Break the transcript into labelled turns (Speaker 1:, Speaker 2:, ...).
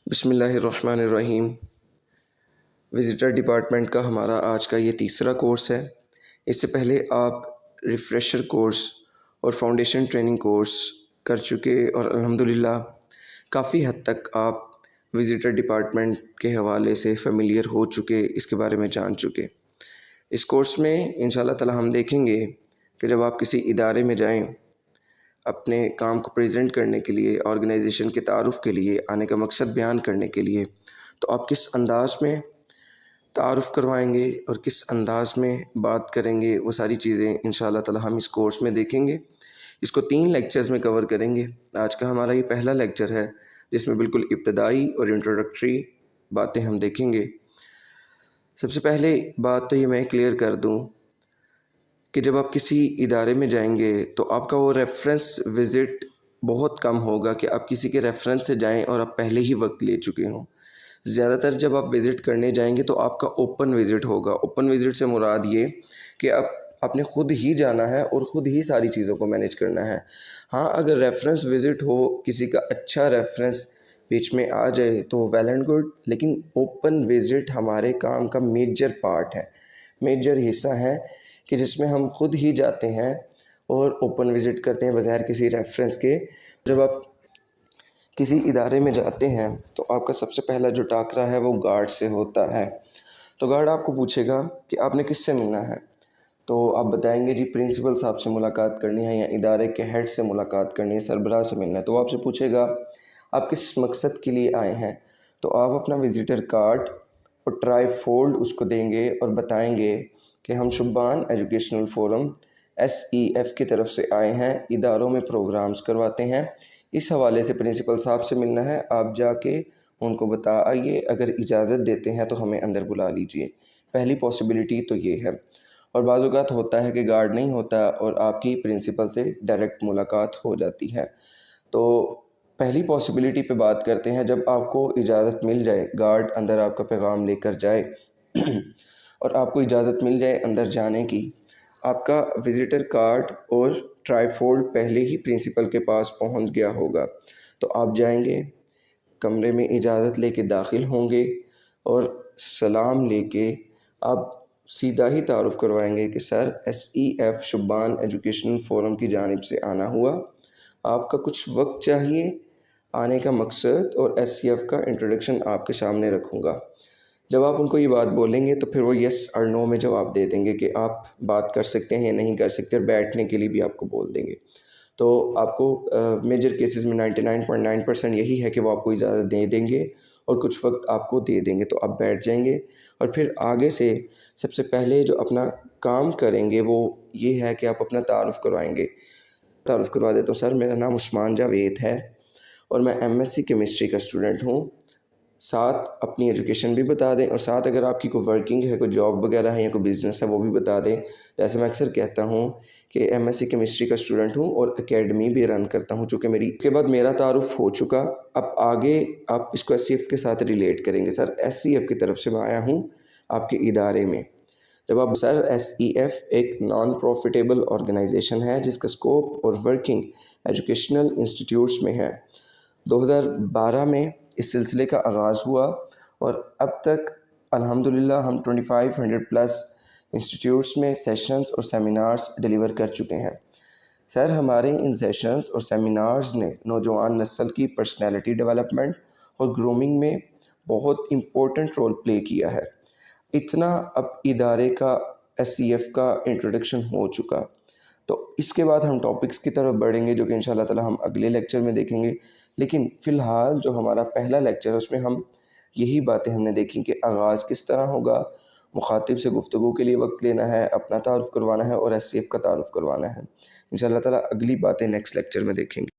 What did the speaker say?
Speaker 1: بسم اللہ الرحمن الرحیم۔ وزٹر ڈپارٹمنٹ کا ہمارا آج کا یہ تیسرا کورس ہے۔ اس سے پہلے آپ ریفریشر کورس اور فاؤنڈیشن ٹریننگ کورس کر چکے اور الحمدللہ کافی حد تک آپ وزٹر ڈپارٹمنٹ کے حوالے سے فیملیئر ہو چکے، اس کے بارے میں جان چکے۔ اس کورس میں انشاءاللہ تعالی ہم دیکھیں گے کہ جب آپ کسی ادارے میں جائیں اپنے کام کو پریزنٹ کرنے کے لیے، آرگنائزیشن کے تعارف کے لیے، آنے کا مقصد بیان کرنے کے لیے، تو آپ کس انداز میں تعارف کروائیں گے اور کس انداز میں بات کریں گے، وہ ساری چیزیں انشاءاللہ تعالی ہم اس کورس میں دیکھیں گے۔ اس کو 3 لیکچرز میں کور کریں گے۔ آج کا ہمارا یہ پہلا لیکچر ہے جس میں بالکل ابتدائی اور انٹروڈکٹری باتیں ہم دیکھیں گے۔ سب سے پہلے بات تو یہ میں کلیئر کر دوں کہ جب آپ کسی ادارے میں جائیں گے تو آپ کا وہ ریفرنس وزٹ بہت کم ہوگا کہ آپ کسی کے ریفرنس سے جائیں اور آپ پہلے ہی وقت لے چکے ہوں۔ زیادہ تر جب آپ وزٹ کرنے جائیں گے تو آپ کا اوپن وزٹ ہوگا۔ اوپن وزٹ سے مراد یہ کہ آپ نے خود ہی جانا ہے اور خود ہی ساری چیزوں کو مینیج کرنا ہے۔ ہاں، اگر ریفرنس وزٹ ہو، کسی کا اچھا ریفرنس بیچ میں آ جائے تو ویل اینڈ گڈ، لیکن اوپن وزٹ ہمارے کام کا میجر پارٹ ہے، میجر حصہ ہے کہ جس میں ہم خود ہی جاتے ہیں اور اوپن وزٹ کرتے ہیں بغیر کسی ریفرنس کے۔ جب آپ کسی ادارے میں جاتے ہیں تو آپ کا سب سے پہلا جو ٹاکرا ہے وہ گارڈ سے ہوتا ہے۔ تو گارڈ آپ کو پوچھے گا کہ آپ نے کس سے ملنا ہے، تو آپ بتائیں گے جی پرنسپل صاحب سے ملاقات کرنی ہے یا ادارے کے ہیڈ سے ملاقات کرنی ہے، سربراہ سے ملنا ہے۔ تو وہ آپ سے پوچھے گا آپ کس مقصد کے لیے آئے ہیں، تو آپ اپنا وزٹر کارڈ اور ٹرائی فولڈ اس کو دیں گے اور بتائیں گے کہ ہم شبان ایجوکیشنل فورم SEF کی طرف سے آئے ہیں، اداروں میں پروگرامز کرواتے ہیں، اس حوالے سے پرنسپل صاحب سے ملنا ہے۔ آپ جا کے ان کو بتا آئیے، اگر اجازت دیتے ہیں تو ہمیں اندر بلا لیجئے۔ پہلی پاسبلٹی تو یہ ہے۔ اور بعض اوقات ہوتا ہے کہ گارڈ نہیں ہوتا اور آپ کی پرنسپل سے ڈائریکٹ ملاقات ہو جاتی ہے۔ تو پہلی پاسبلٹی پہ بات کرتے ہیں، جب آپ کو اجازت مل جائے، گارڈ اندر آپ کا پیغام لے کر جائے اور آپ کو اجازت مل جائے اندر جانے کی، آپ کا وزٹر کارڈ اور ٹرائی فولڈ پہلے ہی پرنسپل کے پاس پہنچ گیا ہوگا، تو آپ جائیں گے، کمرے میں اجازت لے کے داخل ہوں گے اور سلام لے کے آپ سیدھا ہی تعارف کروائیں گے کہ سر SEF شبان ایجوکیشنل فورم کی جانب سے آنا ہوا، آپ کا کچھ وقت چاہیے، آنے کا مقصد اور SEF کا انٹروڈکشن آپ کے سامنے رکھوں گا۔ جب آپ ان کو یہ بات بولیں گے تو پھر وہ یس اور نو میں جواب دے دیں گے کہ آپ بات کر سکتے ہیں یا نہیں کر سکتے، اور بیٹھنے کے لیے بھی آپ کو بول دیں گے۔ تو آپ کو میجر کیسز میں 99.9% یہی ہے کہ وہ آپ کو اجازت دیں گے اور کچھ وقت آپ کو دے دیں گے، تو آپ بیٹھ جائیں گے اور پھر آگے سے سب سے پہلے جو اپنا کام کریں گے وہ یہ ہے کہ آپ اپنا تعارف کروائیں گے۔ تعارف کروا دیتا ہوں، سر میرا نام عثمان جاوید ہے اور میں MSc کیمسٹری کا اسٹوڈنٹ ہوں۔ ساتھ اپنی ایجوکیشن بھی بتا دیں اور ساتھ اگر آپ کی کوئی ورکنگ ہے، کوئی جاب وغیرہ ہے یا کوئی بزنس ہے وہ بھی بتا دیں۔ جیسے میں اکثر کہتا ہوں کہ MSc کیمسٹری کا اسٹوڈنٹ ہوں اور اکیڈمی بھی رن کرتا ہوں، چونکہ اس کے بعد میرا تعارف ہو چکا، اب آگے آپ اس کو SEF کے ساتھ ریلیٹ کریں گے۔ سر SEF کی طرف سے میں آیا ہوں آپ کے ادارے میں۔ جب آپ سر SEF ایک نان پروفیٹیبل آرگنائزیشن ہے جس کا سکوپ اور ورکنگ ایجوکیشنل انسٹیٹیوٹس میں ہے۔ 2012 میں اس سلسلے کا آغاز ہوا اور اب تک الحمدللہ ہم 2500+ انسٹیٹیوٹس میں سیشنز اور سیمینارز ڈیلیور کر چکے ہیں۔ سر ہمارے ان سیشنز اور سیمینارز نے نوجوان نسل کی پرسنالٹی ڈیولپمنٹ اور گرومنگ میں بہت امپورٹنٹ رول پلے کیا ہے۔ اتنا اب ادارے کا SEF کا انٹروڈکشن ہو چکا، تو اس کے بعد ہم ٹاپکس کی طرف بڑھیں گے جو کہ انشاءاللہ تعالی ہم اگلے لیکچر میں دیکھیں گے۔ لیکن فی الحال جو ہمارا پہلا لیکچر ہے اس میں ہم یہی باتیں ہم نے دیکھی کہ آغاز کس طرح ہوگا، مخاطب سے گفتگو کے لیے وقت لینا ہے، اپنا تعارف کروانا ہے اور SEF کا تعارف کروانا ہے۔ انشاءاللہ تعالی اگلی باتیں نیکسٹ لیکچر میں دیکھیں گے۔